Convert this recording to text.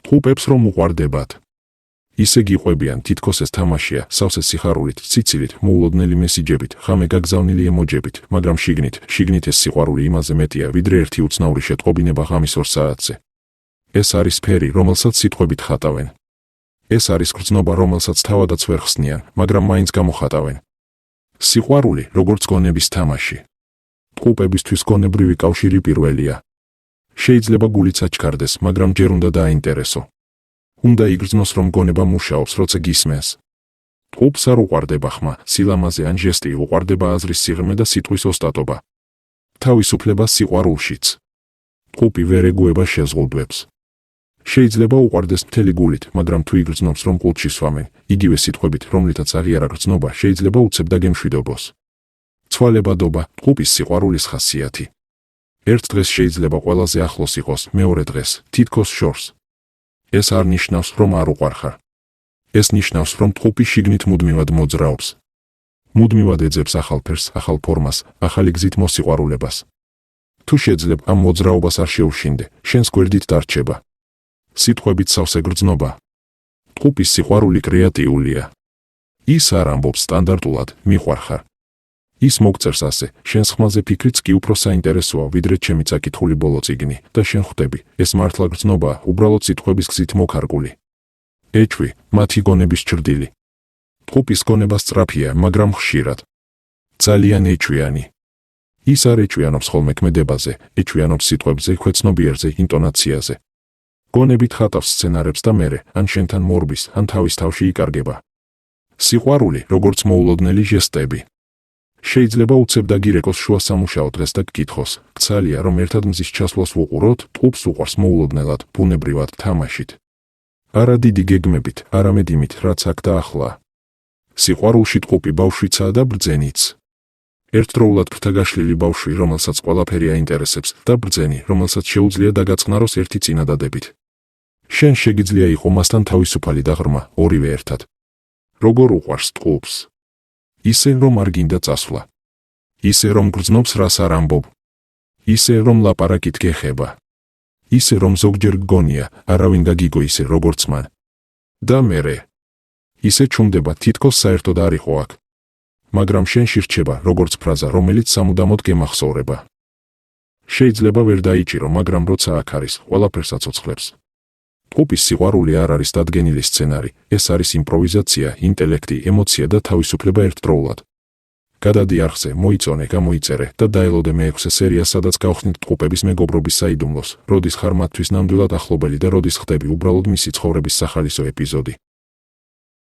ტყუპებს რომ უყვარდებათ. ისე გიყვებიან, თითქოს ეს თამაშია, სავსე სიხარულით, ციცილით, მოულოდნელი მესიჯებით, ღამე გაგზავნილი ემოჯებით, მაგრამ შიგნით ეს სიყვარული იმაზე მეტია, ვიდრე ერთი უცნაური შეტყობინება ღამის 2 საათზე. ეს არის ფერი, რომელსაც სიტყვებით ხატავენ. ეს არის გრძნობა, რომელსაც თავადაც ვერ ხსნიან, მაგრამ მაინც გამოხატავენ. სიყვარული, როგორც გონების თამაში. ტყუპებისთვის გონებრივი კავშირი პირველია. შეიძლება გულიც აჩქარდეს, მაგრამ ჯერ უნდა დააინტერესო. უნდა იგრძნოს, რომ გონება მუშაობს, როცა გისმენს. ტყუპს არ უყვარდება ხმა, სილამაზე ან ჟესტი, უყვარდება აზრის სიღრმე და სიტყვის ოსტატობა. თავისუფლება სიყვარულშიც. ტყუპი ვერ ეგუება შეზღუდვებს. შეიძლება უყვარდეს მთელი გულით, მაგრამ თუ იგრძნობს, რომ ყუთში სვამენ, იგივე სიტყვებით, რომლითაც აღიარა გრძნობა, შეიძლება უცებ და გემშვიდობოს. ცვალებადობა, ტყუპის სიყვარულის ხასიათი. ერთ დღეს შეიძლება ყველაზე ახლოს იყოს, მეორე დღეს, თითქოს შორს. ეს არ ნიშნავს, რომ არ უყვარხარ. ეს ნიშნავს, რომ ტყუპი შიგნით მუდმივად მოძრაობს. მუდმივად ეძებს ახალ ფერს, ახალ ფორმას, ახალი გზით მოსიყვარულებას. თუ შეძლებ ამ მოძრაობას არ შეუშინდე, შენს გვერდით დარჩება. სიტყვებით სავსე გრძნობა. ტყუპის სიყვარული კრეატიულია. ის არ ამბობს სტანდარტულად, მიყვარხარ. ის მოგწერს ასე, შენს ხმაზე ფიქრიც კი უფრო საინტერესოა, ვიდრე ჩემი წაკითხული ბოლო წიგნი, და შენ ხვდები, ეს მართლა გრძნობაა, უბრალოდ სიტყვების გზით მოკარგული. ეჭვი, მათი გონების ჭრდილი. ტყუპის გონება სწრაფია, მაგრამ ხშირად. ძალიან ეჭვიანი. ის არ ეჭვიანობს ხოლმე ქმედებაზე, ეჭვიანობს სიტყვებზე, ქვეცნობიერზე, ინტონაციაზე. გონებით ხატავს სცენარებს და მერე, ან შენთან მორბის, ან თავის თავში იკარგება. სიყვარული, როგორც მოულოდნელი ჟესტები. შეიძლება უცებ დაგირეკოს შუა სამუშაო დღეს და გკითხოს, გცალია, რომ ერთად მზის ჩასვლას ვუყუროთ, ტყუპს უყვარს მოულოდნელად, ბუნებრივად, თამაშით. არა დიდი გეგმებით, არამედ იმით, რაც აქ და ახლა. სიყვარულში ტყუპი ბავშვიცაა და ბრძენიც. ერთდროულად ფრთაგაშლილი ბავშვი, რომელსაც ყველაფერი აინტერესებს, და ბრძენი, რომელსაც შეუძლია დაგაწყნაროს ერთი წინადადებით. შენ შეგიძლია იყო მასთან თავისუფალი და ღრმა, ორივე ერთად. როგორ უყვარს ტყუპს? ისე, რომ არ გინდა წასვლა. ისე, რომ გრძნობს, რას არ ამბობ. ისე, რომ ლაპარაკით გეხება. ისე, რომ ზოგჯერ გგონია, არავინ გაგიგო ისე, როგორც მან. და მერე. ისე ჩუმდება, თითქოს საერთოდ არ იყო აქ. მაგრამ შენში რჩება, როგორც ფრაზა, რომელიც სამუდამოდ გემახსოვრება. შეიძლება ვერ დაიჭირო, მაგრამ როცა აქ არის, ყველაფერს აცოცხლებს. ტყუპის სიყვარული არ არის დადგენილი სცენარი, ეს არის იმპროვიზაცია, ინტელექტი, ემოცია და თავისუფლება ერთდროულად. გადადი არხზე, მოიწონე, გამოიწერე და დაელოდე მე-6 სერიას, სადაც გავხსნით ტყუპების მეგობრობის საიდუმლოს, როდის ხარ მათთვის ნამდვილად ახლობელი და როდის ხდები უბრალოდ მისი ცხოვრების სახალისო ეპიზოდი.